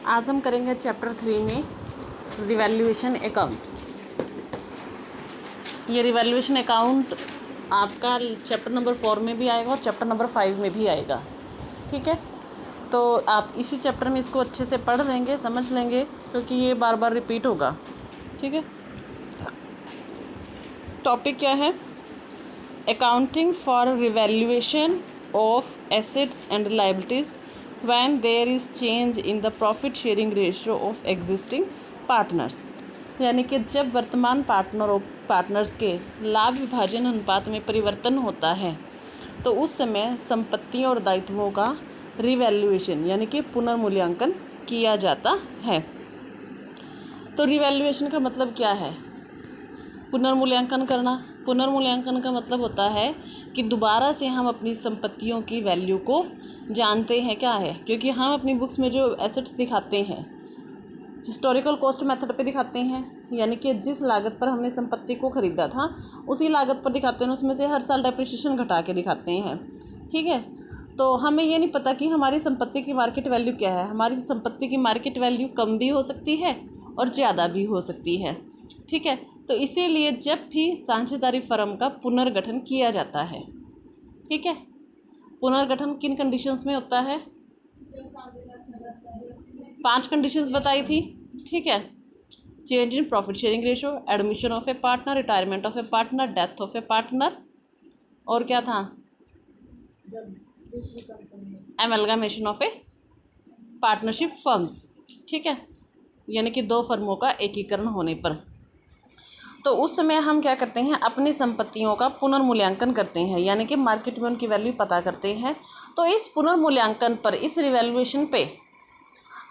आज हम करेंगे चैप्टर 3 में रिवैल्यूएशन अकाउंट। ये रिवैल्यूएशन अकाउंट आपका चैप्टर नंबर 4 में भी आएगा और चैप्टर नंबर 5 में भी आएगा। ठीक है, तो आप इसी चैप्टर में इसको अच्छे से पढ़ लेंगे, समझ लेंगे, क्योंकि ये बार बार रिपीट होगा। ठीक है, टॉपिक क्या है? Accounting for revaluation of assets and liabilities when there is change in the profit sharing ratio of existing partners। यानी कि जब वर्तमान पार्टनर्स के लाभ विभाजन अनुपात में परिवर्तन होता है तो उस समय संपत्तियों और दायित्वों का रिवैल्यूएशन यानी कि पुनर्मूल्यांकन किया जाता है। तो रिवैल्यूएशन का मतलब क्या है? पुनर्मूल्यांकन करना। पुनर्मूल्यांकन का मतलब होता है कि दोबारा से हम अपनी संपत्तियों की वैल्यू को जानते हैं क्या है, क्योंकि हम अपनी बुक्स में जो एसेट्स दिखाते हैं हिस्टोरिकल कॉस्ट मेथड पे दिखाते हैं, यानी कि जिस लागत पर हमने संपत्ति को ख़रीदा था उसी लागत पर दिखाते हैं, उसमें से हर साल डेप्रिसिएशन घटा के दिखाते हैं। ठीक है, तो हमें ये नहीं पता कि हमारी संपत्ति की मार्केट वैल्यू क्या है। हमारी संपत्ति की मार्केट वैल्यू कम भी हो सकती है और ज़्यादा भी हो सकती है। ठीक है, तो इसीलिए जब भी साझेदारी फर्म का पुनर्गठन किया जाता है, ठीक है, पुनर्गठन किन कंडीशंस में होता है? 5 कंडीशंस बताई थी। ठीक है, change in profit sharing ratio, admission of A partner, retirement of A partner, death of A partner, और क्या था? एमलगामेशन ऑफ ए पार्टनरशिप फर्म्स। ठीक है, यानी कि 2 फर्मों का एकीकरण होने पर। तो उस समय हम क्या करते हैं? अपनी संपत्तियों का पुनर्मूल्यांकन करते हैं, यानी कि मार्केट में उनकी वैल्यू पता करते हैं। तो इस पुनर्मूल्यांकन पर, इस रिवैल्यूएशन पे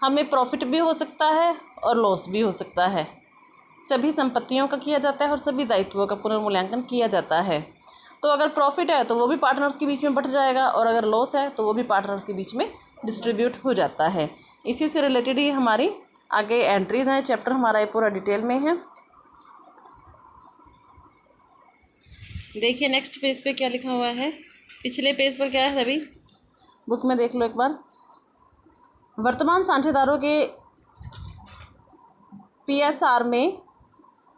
हमें प्रॉफिट भी हो सकता है और लॉस भी हो सकता है। सभी संपत्तियों का किया जाता है और सभी दायित्वों का पुनर्मूल्यांकन किया जाता है। तो अगर प्रॉफिट है तो वो भी पार्टनर्स के बीच में बंट जाएगा, और अगर लॉस है तो वो भी पार्टनर्स के बीच में डिस्ट्रीब्यूट हो जाता है। इसी से रिलेटेड ही हमारी आगे एंट्रीज़ हैं। चैप्टर हमारा ये पूरा डिटेल में है। देखिए नेक्स्ट पेज पे क्या लिखा हुआ है। पिछले पेज पर क्या है सभी? बुक में देख लो एक बार। वर्तमान साझेदारों के पीएसआर में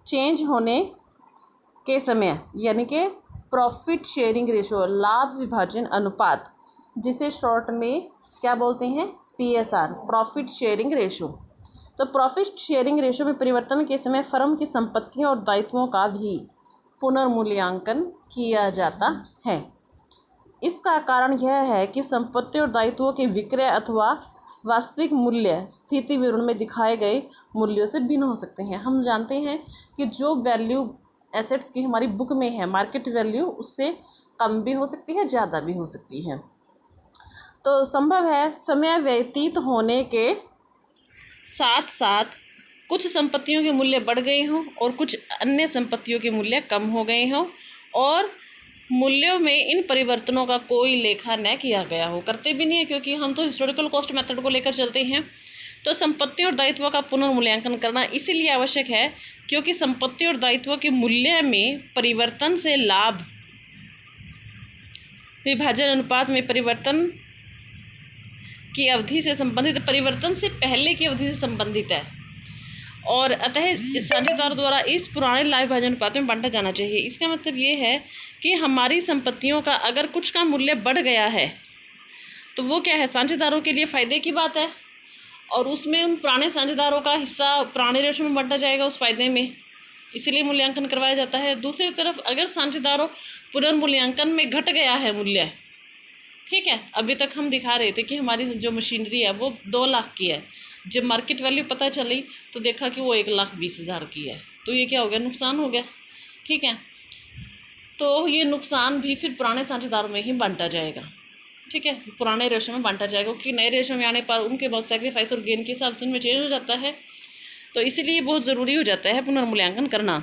चेंज होने के समय, यानी कि प्रॉफिट शेयरिंग रेशो, लाभ विभाजन अनुपात, जिसे शॉर्ट में क्या बोलते हैं? PSR, profit sharing ratio. तो प्रॉफिट शेयरिंग रेशो में परिवर्तन के समय फर्म की संपत्तियों और दायित्वों का भी पुनर्मूल्यांकन किया जाता है। इसका कारण यह है कि संपत्ति और दायित्वों के विक्रय अथवा वास्तविक मूल्य स्थिति विवरण में दिखाए गए मूल्यों से भिन्न हो सकते हैं। हम जानते हैं कि जो वैल्यू एसेट्स की हमारी बुक में है, मार्केट वैल्यू, उससे कम भी हो सकती है, ज़्यादा भी हो सकती है। तो संभव है समय व्यतीत होने के साथ साथ कुछ संपत्तियों के मूल्य बढ़ गए हों और कुछ अन्य संपत्तियों के मूल्य कम हो गए हों, और मूल्यों में इन परिवर्तनों का कोई लेखा न किया गया हो। करते भी नहीं है, क्योंकि हम तो हिस्टोरिकल कॉस्ट मेथड को लेकर चलते हैं। तो संपत्ति और दायित्व का पुनर्मूल्यांकन करना इसीलिए आवश्यक है क्योंकि संपत्ति और दायित्व के मूल्य में परिवर्तन से लाभ विभाजन अनुपात में परिवर्तन की अवधि से संबंधित, परिवर्तन से पहले की अवधि से संबंधित है, और अतः साझेदार द्वारा इस पुराने लाभ विभाजन अनुपात में बांटा जाना चाहिए। इसका मतलब ये है कि हमारी संपत्तियों का अगर कुछ का मूल्य बढ़ गया है तो वो क्या है? साझेदारों के लिए फ़ायदे की बात है, और उसमें उन पुराने साझेदारों का हिस्सा पुराने रेशो में बांटा जाएगा उस फ़ायदे में, इसीलिए मूल्यांकन करवाया जाता है। दूसरी तरफ अगर साझेदारों पुनर्मूल्यांकन में घट गया है मूल्य, ठीक है, अभी तक हम दिखा रहे थे कि हमारी जो मशीनरी है वो 2 लाख की है, जब मार्केट वैल्यू पता चली तो देखा कि वो 1,20,000 की है, तो ये क्या हो गया? नुकसान हो गया। ठीक है, तो ये नुकसान भी फिर पुराने साझेदारों में ही बांटा जाएगा। ठीक है, पुराने रेशो में बांटा जाएगा, क्योंकि नए रेशो में आने पर उनके बहुत सैक्रिफाइस और गेन के हिसाब से उनमें चेंज हो जाता है। तो इसीलिए बहुत ज़रूरी हो जाता है पुनर्मूल्यांकन करना।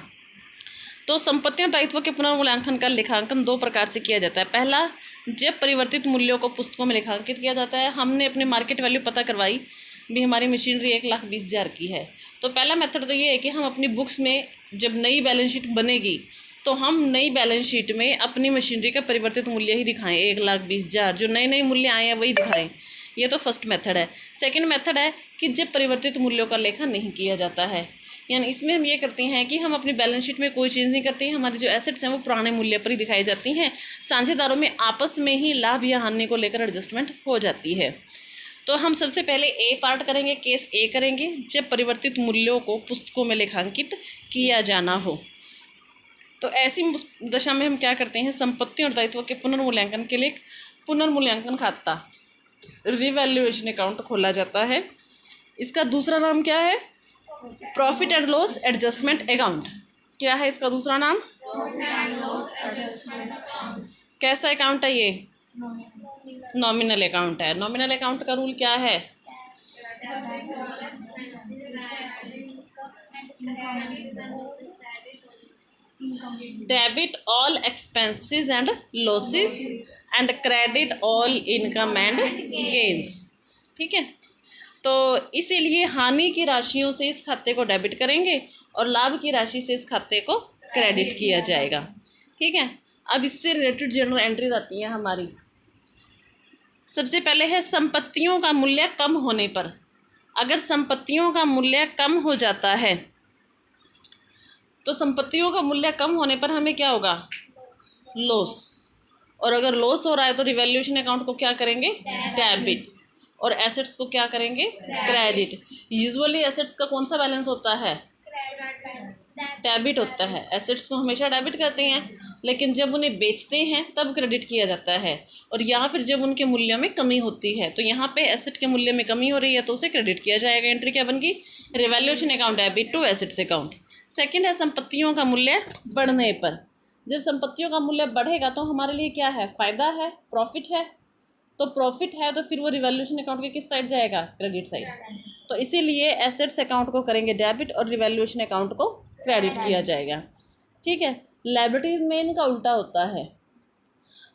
तो संपत्तियों दायित्व के पुनर्मूल्यांकन का लेखांकन 2 प्रकार से किया जाता है। पहला, जब परिवर्तित मूल्यों को पुस्तकों में लेखांकित किया जाता है। हमने अपनी मार्केट वैल्यू पता करवाई भी, हमारी मशीनरी 1,20,000 की है, तो पहला मेथड तो ये है कि हम अपनी बुक्स में जब नई बैलेंस शीट बनेगी तो हम नई बैलेंस शीट में अपनी मशीनरी का परिवर्तित मूल्य ही दिखाएं, 1,20,000, जो नए नए मूल्य आए हैं वही दिखाएं। ये तो फर्स्ट मेथड है। सेकंड मेथड है कि जब परिवर्तित मूल्यों का लेखा नहीं किया जाता है, यानी इसमें हम ये करते हैं कि हम अपनी बैलेंस शीट में कोई चीज़ नहीं करते हैं, हमारी जो एसेट्स हैं वो पुराने मूल्य पर ही दिखाई जाती हैं। साझेदारों में आपस में ही लाभ या हानि को लेकर एडजस्टमेंट हो जाती है। तो हम सबसे पहले ए पार्ट करेंगे, केस ए करेंगे, जब परिवर्तित मूल्यों को पुस्तकों में लेखांकित किया जाना हो। तो ऐसी दशा में हम क्या करते हैं, संपत्ति और दायित्व के पुनर्मूल्यांकन के लिए पुनर्मूल्यांकन खाता रिवैल्यूएशन अकाउंट खोला जाता है। इसका दूसरा नाम क्या है, profit and loss adjustment account. क्या है इसका दूसरा नाम, कैसा अकाउंट है ये, नॉमिनल अकाउंट है। नॉमिनल अकाउंट का रूल क्या है, debit all expenses and losses and credit all income and gains. ठीक है, तो इसीलिए हानि की राशियों से इस खाते को डेबिट करेंगे और लाभ की राशि से इस खाते को क्रेडिट किया जाएगा। ठीक है, अब इससे रिलेटेड जर्नल एंट्रीज आती हैं हमारी। सबसे पहले है संपत्तियों का मूल्य कम होने पर। अगर संपत्तियों का मूल्य कम हो जाता है तो संपत्तियों का मूल्य कम होने पर हमें क्या होगा, लॉस। और अगर लॉस हो रहा है तो रिवैल्यूएशन अकाउंट को क्या करेंगे, डेबिट, और एसेट्स को क्या करेंगे, क्रेडिट। यूजुअली एसेट्स का कौन सा बैलेंस होता है, डेबिट होता है। एसेट्स को हमेशा डेबिट करते हैं, लेकिन जब उन्हें बेचते हैं तब क्रेडिट किया जाता है, और या फिर जब उनके मूल्य में कमी होती है। तो यहाँ पे एसेट के मूल्य में कमी हो रही है तो उसे क्रेडिट किया जाएगा। एंट्री क्या बन गई, revaluation account debit to assets account. Second है संपत्तियों का मूल्य बढ़ने पर। जब संपत्तियों का मूल्य बढ़ेगा तो हमारे लिए क्या है, फ़ायदा है, प्रॉफिट है। तो प्रॉफिट है तो फिर वो रिवैल्यूएशन अकाउंट के किस साइड जाएगा, क्रेडिट साइड। तो इसीलिए एसेट्स अकाउंट को करेंगे डेबिट और रिवैल्यूएशन अकाउंट को क्रेडिट किया जाएगा। ठीक है, लायबिलिटीज़ में इनका उल्टा होता है।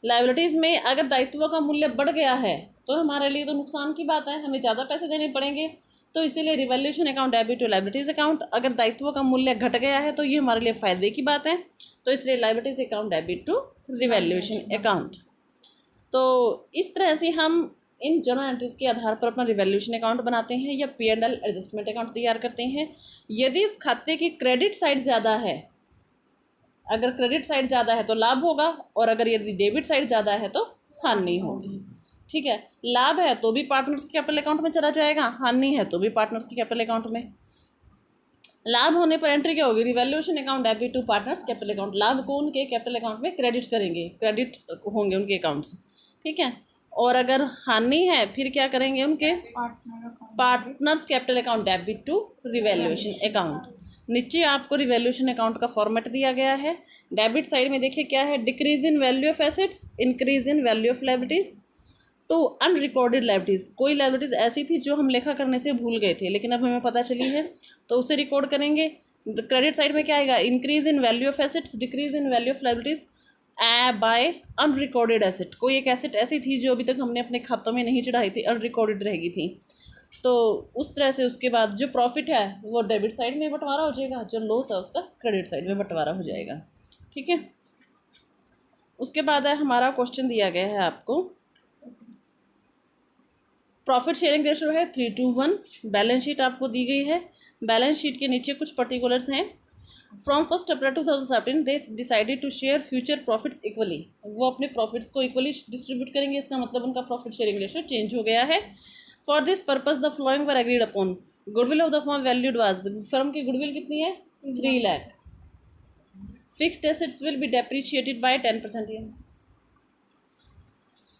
लायबिलिटीज़ में अगर दायित्व का मूल्य बढ़ गया है तो हमारे लिए तो नुकसान की बात है, हमें ज़्यादा पैसे देने पड़ेंगे। तो इसीलिए revaluation account debit to liabilities account. अगर दायित्व का मूल्य घट गया है तो ये हमारे लिए फ़ायदे की बात है, तो इसलिए liabilities account debit to revaluation account. तो इस तरह से हम इन जर्नल एंट्रीज के आधार पर अपना रिवैल्यूएशन अकाउंट बनाते हैं या P&L एडजस्टमेंट अकाउंट तैयार करते हैं। यदि इस खाते की क्रेडिट साइड ज़्यादा है, अगर क्रेडिट साइड ज़्यादा है तो लाभ होगा, और अगर यदि डेबिट साइड ज़्यादा है तो हानि होगी। ठीक है, लाभ है तो भी पार्टनर्स के कैपिटल अकाउंट में चला जाएगा, हानि है तो भी पार्टनर्स के कैपिटल अकाउंट में। लाभ होने पर एंट्री क्या होगी, revaluation account debit to partners capital account. लाभ को उनके कैपिटल अकाउंट में क्रेडिट करेंगे, क्रेडिट होंगे उनके अकाउंट्स। ठीक है, और अगर हानि है फिर क्या करेंगे, उनके partners capital account debit to revaluation account. नीचे आपको रिवैल्यूएशन अकाउंट का फॉर्मेट दिया गया है। डेबिट साइड में देखिए क्या है, decrease in value of assets, increase in value of liabilities to unrecorded liabilities. कोई लायबिलिटीज ऐसी थी जो हम लेखा करने से भूल गए थे लेकिन अब हमें पता चली है तो उसे रिकॉर्ड करेंगे। क्रेडिट साइड में क्या आएगा, increase in value of assets, decrease in value of liabilities by unrecorded asset. कोई एक एसेट ऐसी थी जो अभी तक हमने अपने खातों में नहीं चढ़ाई थी, अनरिकॉर्डेड रह गई थी, तो उस तरह से उसके बाद जो प्रॉफिट है वो डेबिट साइड में बंटवारा हो जाएगा, जो लॉस है उसका क्रेडिट साइड में बंटवारा हो जाएगा। ठीक है, उसके बाद है हमारा क्वेश्चन दिया गया है आपको, प्रॉफिट शेयरिंग रेशो है 3:1। बैलेंस शीट आपको दी गई है। बैलेंस शीट के नीचे कुछ पर्टिकुलर्स हैं। From 1 April 2017 they decided to share future profits equally. वो अपने प्रॉफिट्स को इक्वली डिस्ट्रीब्यूट करेंगे, इसका मतलब उनका प्रॉफिट शेयरिंग रेशो चेंज हो गया है। For this purpose the following were agreed upon. Goodwill of the firm valued was, firm की गुडविल कितनी है, 3 lakh. Fixed assets will be depreciated by 10%।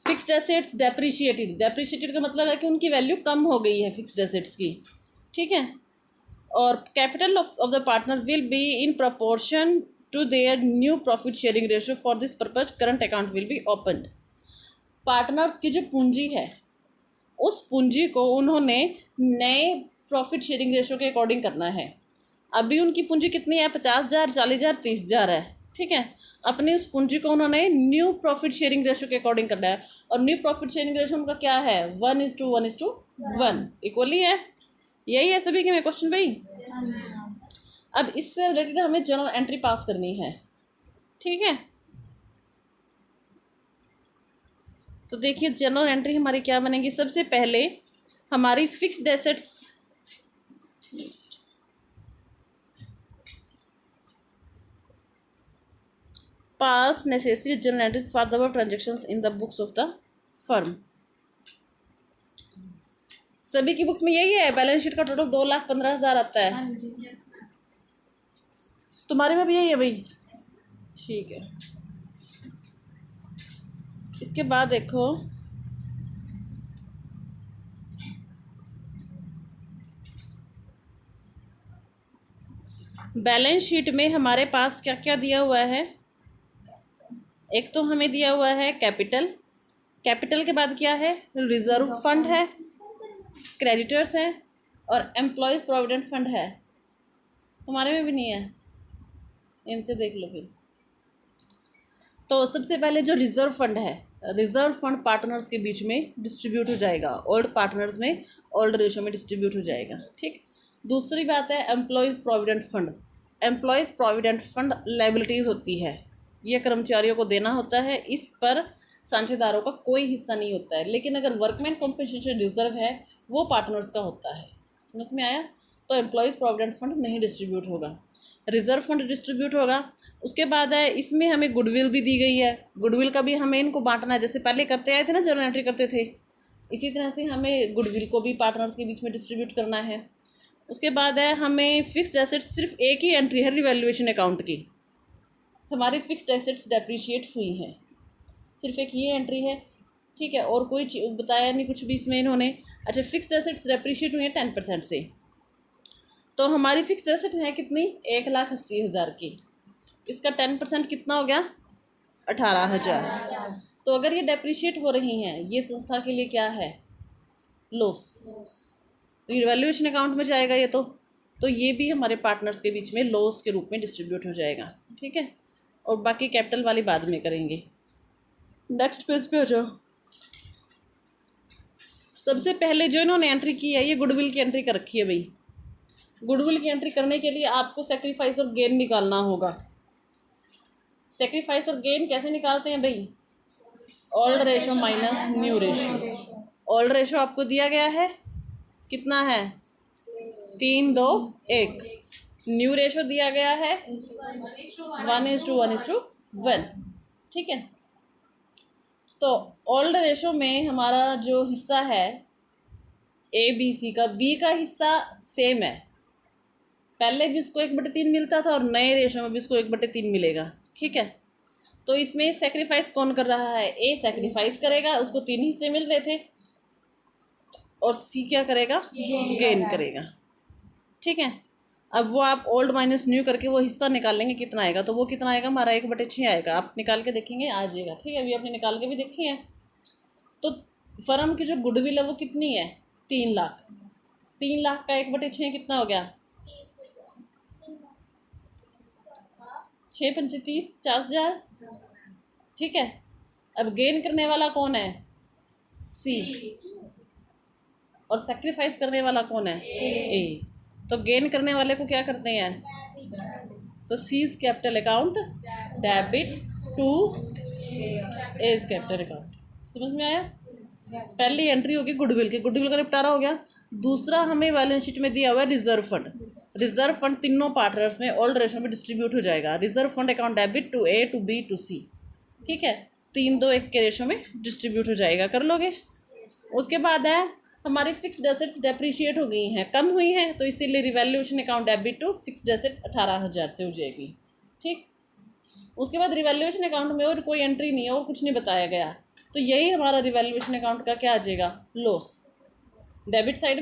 Fixed assets depreciated, depreciated का मतलब है कि उनकी वैल्यू कम हो गई है फिक्स्ड एसेट्स की। ठीक है, और capital of the partner will be in proportion to their new profit sharing ratio. For this purpose current account will be opened. Partners की जो पूंजी है उस पूंजी को उन्होंने नए प्रॉफिट शेयरिंग रेशो के अकॉर्डिंग करना है। अभी उनकी पूंजी कितनी है, 50,000, 40,000, 30,000 है। ठीक है, अपनी उस पूंजी को उन्होंने न्यू प्रॉफिट शेयरिंग रेशो के अकॉर्डिंग करना है, और न्यू प्रॉफिट शेयरिंग रेशो उनका क्या है, 1:1:1 इक्वली है। यही है सभी के में क्वेश्चन भाई। अब इससे रिलेटेड हमें जर्नल एंट्री पास करनी है। ठीक है, तो देखिए जनरल एंट्री हमारी क्या बनेगी, सबसे पहले हमारी fixed assets pass necessary general entries for the above transactions in the books of the firm. सभी की बुक्स में यही है, बैलेंस शीट का टोटल 2,15,000 आता है। तुम्हारे में भी यही है भाई, ठीक है। इसके बाद देखो बैलेंस शीट में हमारे पास क्या क्या दिया हुआ है। एक तो हमें दिया हुआ है कैपिटल, कैपिटल के बाद क्या है, रिजर्व फंड है, क्रेडिटर्स है और एम्प्लॉयज प्रोविडेंट फंड है। तुम्हारे में भी नहीं है, इनसे देख लो फिर। तो सबसे पहले जो रिजर्व फंड है, रिजर्व फंड पार्टनर्स के बीच में डिस्ट्रीब्यूट हो जाएगा, ओल्ड पार्टनर्स में ओल्ड रेशो में डिस्ट्रीब्यूट हो जाएगा, ठीक। दूसरी बात है employees provident fund. Employees provident fund liabilities होती है, ये कर्मचारियों को देना होता है, इस पर साझेदारों का कोई हिस्सा नहीं होता है। लेकिन अगर वर्कमैन कॉम्पनसेशन रिजर्व है वो पार्टनर्स का होता है, समझ में आया। तो एम्प्लॉयज़ प्रोविडेंट फंड नहीं डिस्ट्रीब्यूट होगा, रिजर्व फंड डिस्ट्रीब्यूट होगा। उसके बाद है इसमें हमें गुडविल भी दी गई है, गुडविल का भी हमें इनको बांटना है, जैसे पहले करते आए थे ना, जर्नल एंट्री करते थे, इसी तरह से हमें गुडविल को भी पार्टनर्स के बीच में डिस्ट्रीब्यूट करना है। उसके बाद है हमें फिक्स्ड एसेट्स, सिर्फ एक ही एंट्री है रिवैल्यूएशन अकाउंट की, हमारी फिक्स्ड एसेट्स डेप्रिशिएट हुई हैं, सिर्फ एक ये एंट्री है, ठीक है। और कोई बताया नहीं कुछ भी इसमें इन्होंने। अच्छा, फिक्स्ड एसेट्स डेप्रिशिएट हुई है 10% से, तो हमारी फिक्स्ड एसेट है कितनी, 1,80,000 की, इसका 10% कितना हो गया, 18,000। तो अगर ये डेप्रिशिएट हो रही हैं, ये संस्था के लिए क्या है, लॉस, रिवैल्यूएशन अकाउंट में जाएगा ये तो ये भी हमारे पार्टनर्स के बीच में लॉस के रूप में डिस्ट्रीब्यूट हो जाएगा, ठीक है। और बाकी कैपिटल वाली बाद में करेंगे। नेक्स्ट पेज पे हो जाओ। सबसे पहले जो इन्होंने एंट्री की है, ये गुडविल की एंट्री कर रखी है भाई। गुडविल की एंट्री करने के लिए आपको सेक्रीफाइस और गेन निकालना होगा। सेक्रीफाइस और गेन कैसे निकालते हैं भाई, old ratio minus new ratio. Old ratio आपको दिया गया है कितना है, 3, 2, 1। न्यू रेशो दिया गया है 1:1:1, ठीक है। तो ओल्ड रेशो में हमारा जो हिस्सा है ABC का, B का हिस्सा सेम है, पहले भी इसको 1/3 मिलता था और नए रेशो में भी इसको 1/3 मिलेगा, ठीक है। तो इसमें सेक्रीफाइस कौन कर रहा है, A सेक्रीफाइस करेगा, उसको 3 हिस्से मिल रहे थे, और C क्या करेगा, गेन करेगा, ठीक है। अब वो आप ओल्ड माइनस न्यू करके वो हिस्सा निकालेंगे, कितना आएगा, तो वो कितना आएगा हमारा 1/6 आएगा। आप निकाल के देखेंगे आ जाएगा, ठीक है। अभी आपने निकाल के भी देखी है। तो फर्म की जो गुडविल है वो कितनी है, 3 लाख। 3 लाख का 1/6 कितना हो गया, 6 पंचे 30, 50,000, ठीक है। अब गेन करने वाला कौन है, C, और सेक्रीफाइस करने वाला कौन है, A। तो गेन करने वाले को क्या करते हैं, तो C's capital account debit to A's capital account, समझ में आया। पहली एंट्री होगी गुडविल की, गुडविल का निपटारा हो गया। दूसरा हमें बैलेंस शीट में दिया हुआ है रिजर्व फंड। रिजर्व फंड तीनों पार्टनर्स में ओल्ड रेशो में डिस्ट्रीब्यूट हो जाएगा। Reserve fund account debit to A, to B, to C, ठीक है। 3, 2, 1 के रेशो में डिस्ट्रीब्यूट हो जाएगा, कर लोगे। उसके बाद है हमारी फिक्स्ड एसेट्स डेप्रिशिएट हो गई हैं, कम हुई हैं, तो इसीलिए revaluation account debit to fixed assets 18,000 से हो जाएगी, ठीक। उसके बाद रिवैल्यूएशन अकाउंट में और कोई एंट्री नहीं है, और कुछ नहीं बताया गया, तो यही हमारा रिवैल्यूएशन अकाउंट का क्या आ जाएगा, लॉस। Debit side